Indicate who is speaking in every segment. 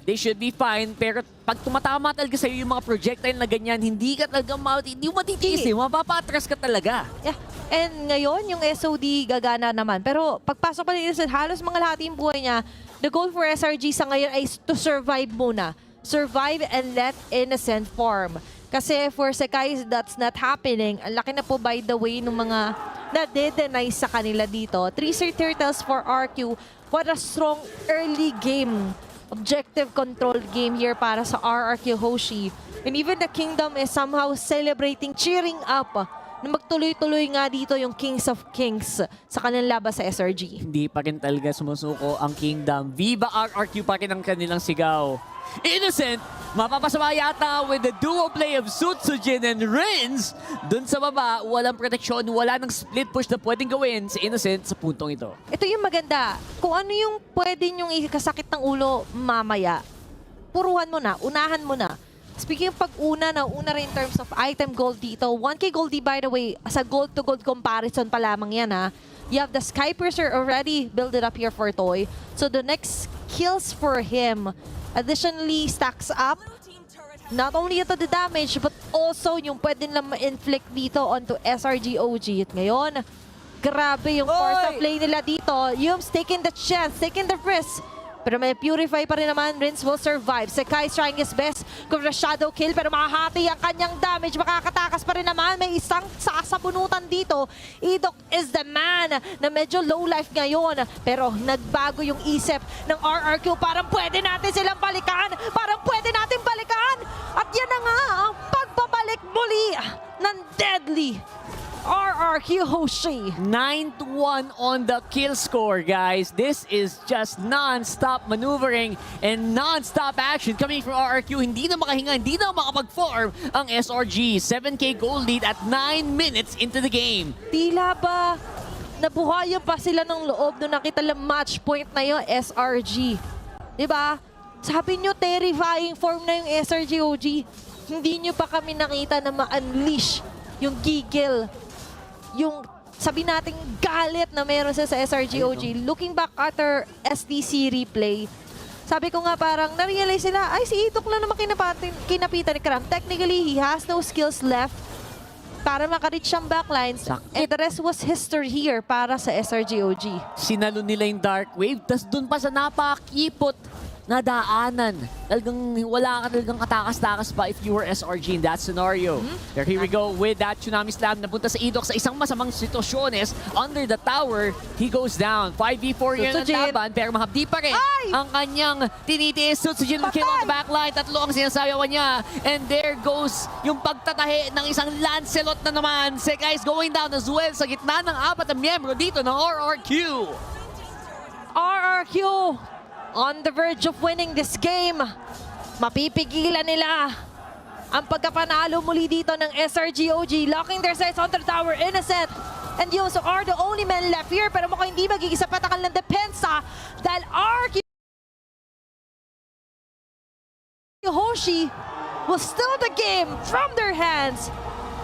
Speaker 1: they should be fine. Pero pag tumatama talaga sa'yo yung mga projectile na ganyan, hindi ka talaga hindi mo matitiis eh. Mapapatras ka talaga.
Speaker 2: Yeah. And ngayon, yung SOD gagana naman. Pero pagpasok pa rin sa halos mga lahat yung buhay niya, the goal for SRG sa ngayon ay to survive muna. Survive and let Innocent form. Kasi for Sekai, that's not happening. Ang laki na po, by the way, ng mga na-de-deny sa kanila dito. 3 Turtles for RQ. What a strong early game. Objective control game here para sa RRQ Hoshi. And even the Kingdom is somehow celebrating, cheering up na magtuloy-tuloy nga dito yung Kings of Kings sa kanilang laban sa SRG.
Speaker 1: Hindi pa rin talaga sumusuko ang Kingdom. Viva RRQ pa rin ang kanilang sigaw. Innocent, mapapasama yata with the duo play of Sutsujin and Rins. Dun sa baba, walang proteksyon, wala nang split push na pwedeng gawin si Innocent sa puntong ito.
Speaker 2: Ito yung maganda. Kung ano yung pwede nyong ikasakit ng ulo mamaya, puruhan mo na, unahan mo na. Speaking of pag-una rin in terms of item gold dito. 1K gold by the way, sa gold-to-gold comparison pa lamang yan ha. You have the Sky Piercer already build it up here for Toy. So the next kills for him additionally stacks up. Not only ito the damage, but also yung pwede lang ma-inflict dito onto SRG OG. At ngayon, grabe yung force of play nila dito. Yums taking the chance, taking the risk. Pero may Purify pa rin naman, Rins will survive. Sekai trying his best kung the shadow kill, pero makahati ang kanyang damage. Makakatakas pa rin naman, may isang sasabunutan dito. Idok is the man na medyo low life ngayon. Pero nagbago yung isip ng RRQ. Parang pwede natin silang balikan. Parang pwede natin balikan. At yan na nga ang pagbabalik muli ng Deadly RRQ Hoshi.
Speaker 1: 9-1 on the kill score, guys. This is just non-stop maneuvering and non-stop action coming from RRQ. Hindi na makahinga, hindi na makapag-form ang SRG. 7K gold lead at 9 minutes into the game.
Speaker 2: Tila ba nabuhayan pa sila ng loob nung nakita lang match point na yung SRG. Diba? Sabi nyo, terrifying form na yung SRG OG. Hindi nyo pa kami nakita na ma-unleash yung giggle. Yung sabi nating galit na meron sa SRG OG. Looking back at our SDC replay, sabi ko nga parang na-realize sila, ay si Idok lang naman kinapitan ni Cram. Technically, he has no skills left para makareach siyang backlines. And the rest was history here para sa SRG OG.
Speaker 1: Sinalo nila yung Dark Wave, tas dun pa sa napakipot na daanan. Talagang wala ka talagang katakas-takas pa if you were SRG in that scenario. There, here we go with that Tsunami Slam. Napunta sa Idok sa isang masamang sitwasyones. Under the tower, he goes down. 5v4 yun ang laban, pero mahapdi pa rin ang kanyang tinitiis. Sutsujin will kill on the backline. Tatlo ang sinasayawan niya. And there goes yung pagtatahi ng isang Lancelot na naman. Sekai is going down as well sa gitna ng apat na miyembro dito ng RRQ.
Speaker 2: RRQ on the verge of winning this game. Mapipigilan nila ang pagkapanalo muli dito ng SRG OG. Locking their sights on the tower. Innocent and Yoso are the only men left here. Pero mukhang hindi mag-iisa patakal ng depensa dahil RRQ Hoshi will steal the game from their hands,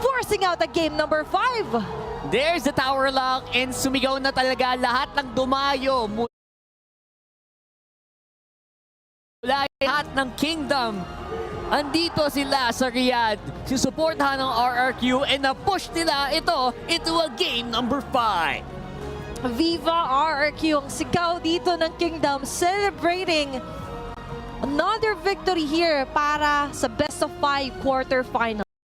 Speaker 2: forcing out the game number 5.
Speaker 1: There's the tower lock and sumigaw na talaga lahat ng dumayo. Mula lahat ng Kingdom. Andito sila sa Riyadh. Susuportahan ng RRQ and na-push nila ito into a game number 5.
Speaker 2: Viva RRQ ang sigaw dito ng Kingdom, celebrating another victory here para sa best of 5 quarterfinal.